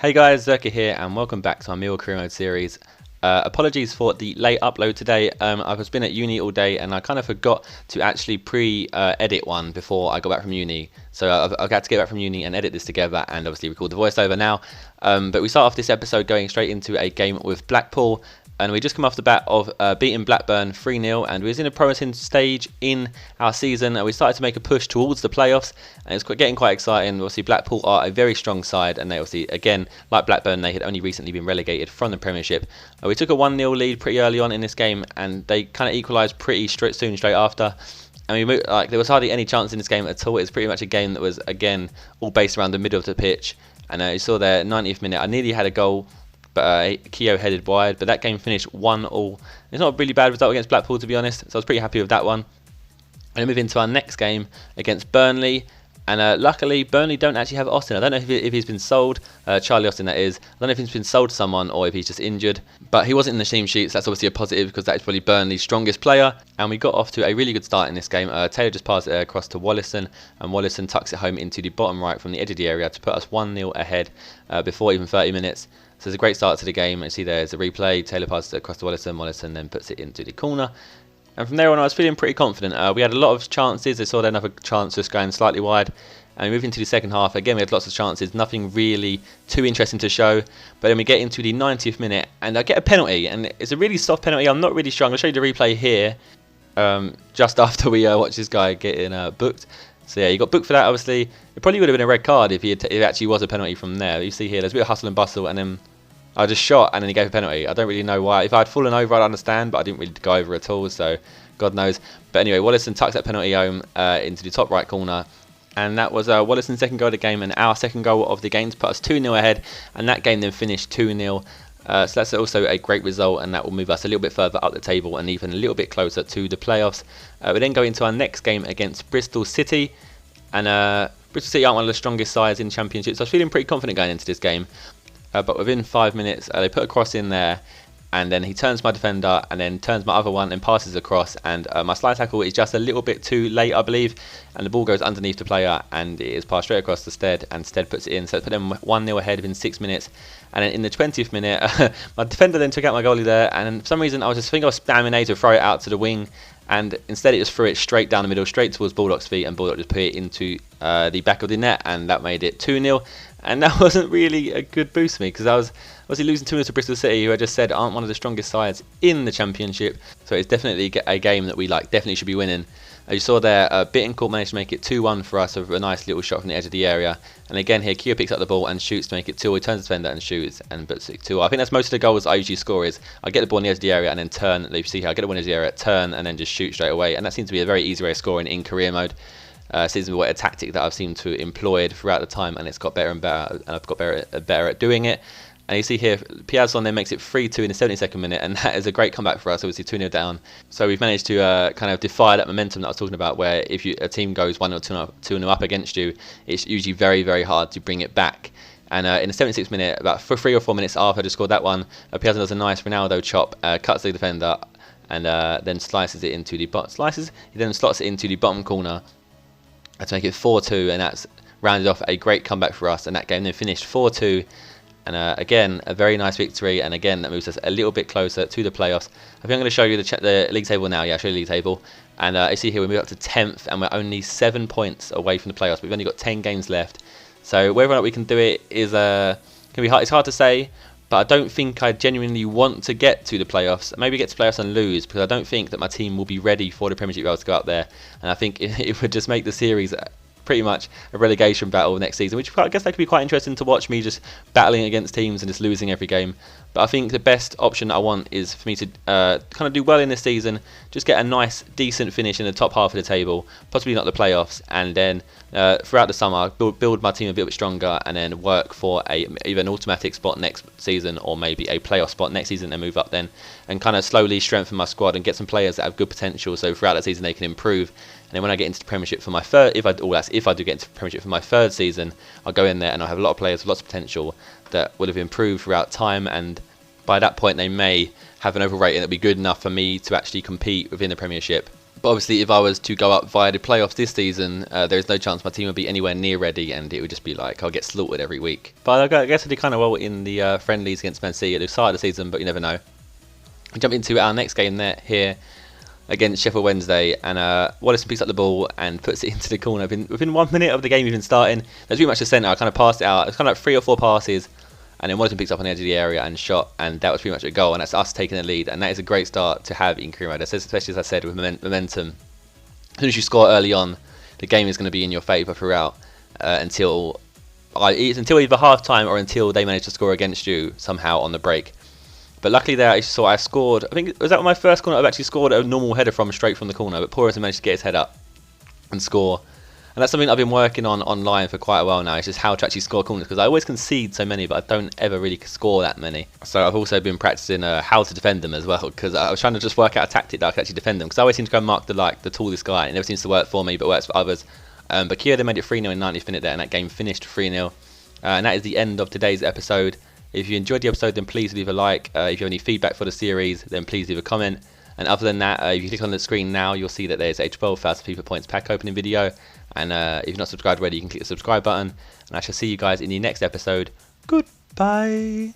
Hey guys, Zerkaa here and welcome back to our Millwall Career Mode series. Apologies for the late upload today. I've been at uni all day and I kind of forgot to actually pre-edit one before I got back from uni. So I've got to get back from uni and edit this together and obviously record the voiceover now. But we start off this episode going straight into a game with Blackpool. And we just come off the bat of beating Blackburn 3-0, and we was in a promising stage in our season, and we started to make a push towards the playoffs, and it's getting quite exciting. Obviously, Blackpool are a very strong side, and they obviously, again, like Blackburn, they had only recently been relegated from the Premiership. We took a 1-0 lead pretty early on in this game, and they kind of equalised pretty straight after. And we moved, there was hardly any chance in this game at all. It was pretty much a game that was, again, all based around the middle of the pitch. And you saw there, 90th minute, I nearly had a goal, but Keogh headed wide, but that game finished 1-1. It's not a really bad result against Blackpool, to be honest, so I was pretty happy with that one. And we move into our next game against Burnley, and luckily Burnley don't actually have Austin. I don't know if he's been sold, Charlie Austin that is. I don't know if he's been sold to someone or if he's just injured, but he wasn't in the team sheets. That's obviously a positive because that is probably Burnley's strongest player, and we got off to a really good start in this game. Taylor just passed it across to Wallison, and Wallison tucks it home into the bottom right from the edge of the area to put us 1-0 ahead before even 30 minutes. So it's a great start to the game. You see there's a replay. Taylor passes it across to Wallison. Wallison then puts it into the corner. And from there on, I was feeling pretty confident. We had a lot of chances. I saw there another chance just going slightly wide. And we move into the second half. Again, we had lots of chances. Nothing really too interesting to show. But then we get into the 90th minute. And I get a penalty. And it's a really soft penalty. I'm not really sure. I'm going to show you the replay here. Just after we watch this guy getting booked. So yeah, he got booked for that, obviously. It probably would have been a red card if it actually was a penalty from there. You see here, there's a bit of hustle and bustle. And then I just shot and then he gave a penalty. I don't really know why. If I'd fallen over, I'd understand, but I didn't really go over at all, so God knows. But anyway, Wallison tucks that penalty home into the top right corner. And that was Wallison's second goal of the game and our second goal of the game to put us 2-0 ahead. And that game then finished 2-0. So that's also a great result, and that will move us a little bit further up the table and even a little bit closer to the playoffs. We then go into our next game against Bristol City. And Bristol City aren't one of the strongest sides in the Championship, so I was feeling pretty confident going into this game. But within 5 minutes, they put a cross in there, and then he turns my defender, and then turns my other one and passes across. And my slide tackle is just a little bit too late, I believe, and the ball goes underneath the player, and it is passed straight across to Stead, and Stead puts it in. So it put them 1-0 ahead within 6 minutes. And then in the 20th minute, my defender then took out my goalie there, and for some reason I was spamming A to throw it out to the wing, and instead it just threw it straight down the middle, straight towards Bulldog's feet, and Bulldog just put it into the back of the net, and that made it 2-0. And that wasn't really a good boost for me because I was obviously losing 2-0 to Bristol City, who I just said aren't one of the strongest sides in the Championship. So it's definitely a game that we definitely should be winning. As you saw there, Bittencourt managed to make it 2-1 for us with a nice little shot from the edge of the area. And again here, Keogh picks up the ball and shoots to make it 2-0. He turns the defender and shoots and puts it 2-0. I think that's most of the goals I usually score is I get the ball on the edge of the area and then turn. You see here, I get the ball on the edge of the area, turn and then just shoot straight away. And that seems to be a very easy way of scoring in career mode. Seems to be a tactic that I've seemed to employ throughout the time, and it's got better and better, and I've got better at doing it. And you see here, Piazon then makes it 3-2 in the 72nd minute, and that is a great comeback for us, obviously 2-0 down. So we've managed to kind of defy that momentum that I was talking about, where if a team goes 1-0 or 2-0 up against you, it's usually very, very hard to bring it back. And in the 76th minute, about 3 or 4 minutes after I just scored that one, Piazon does a nice Ronaldo chop, cuts the defender, and then slices it into the He then slots it into the bottom corner to make it 4-2, and that's rounded off a great comeback for us, and that game then finished 4-2. And again, a very nice victory, and again that moves us a little bit closer to the playoffs. I think I'm going to show you the league table now. Yeah, I'll show you the league table. And you see here we move up to 10th, and we're only 7 points away from the playoffs. We've only got 10 games left, so whether or not we can do it is can be hard. It's hard to say, but I don't think I genuinely want to get to the playoffs. Maybe get to playoffs and lose, because I don't think that my team will be ready for the Premiership to go up there. And I think it would just make the series pretty much a relegation battle next season, which I guess that could be quite interesting to watch, me just battling against teams and just losing every game. But I think the best option I want is for me to kind of do well in this season, just get a nice, decent finish in the top half of the table, possibly not the playoffs, and then throughout the summer build my team a bit stronger, and then work for either an automatic spot next season or maybe a playoff spot next season and move up then, and kind of slowly strengthen my squad and get some players that have good potential, so throughout the season they can improve. And then when I get into the Premiership for my third, if I do get into the Premiership for my third season, I'll go in there and I'll have a lot of players with lots of potential that will have improved throughout time, and by that point they may have an overall rating that'll be good enough for me to actually compete within the Premiership. But obviously, if I was to go up via the playoffs this season, there is no chance my team would be anywhere near ready, and it would just be like I'll get slaughtered every week. But I guess I did kind of well in the friendlies against Man City at the start of the season, but you never know. We jump into our next game here against Sheffield Wednesday, and Wallace picks up the ball and puts it into the corner. Within 1 minute of the game even starting, there's pretty much the centre. I kind of passed it out. It's kind of like 3 or 4 passes, and then Wallace picks up on the edge of the area and shot, and that was pretty much a goal, and that's us taking the lead, and that is a great start to have in career mode, especially as I said with momentum. As soon as you score early on, the game is going to be in your favour throughout until either half time or until they manage to score against you somehow on the break. But luckily there, I scored. I think was that my first corner I've actually scored a normal header from straight from the corner. But Porras managed to get his head up and score. And that's something I've been working on online for quite a while now. It's just how to actually score corners, because I always concede so many, but I don't ever really score that many. So I've also been practicing how to defend them as well, because I was trying to just work out a tactic that I could actually defend them. Because I always seem to go and mark the tallest guy. It never seems to work for me, but works for others. But Kyoto made it 3-0 in 90th minute there, and that game finished 3-0. And that is the end of today's episode. If you enjoyed the episode, then please leave a like. If you have any feedback for the series, then please leave a comment. And other than that, if you click on the screen now, you'll see that there's a 12,000 FIFA points pack opening video. And if you're not subscribed already, you can click the subscribe button. And I shall see you guys in the next episode. Goodbye.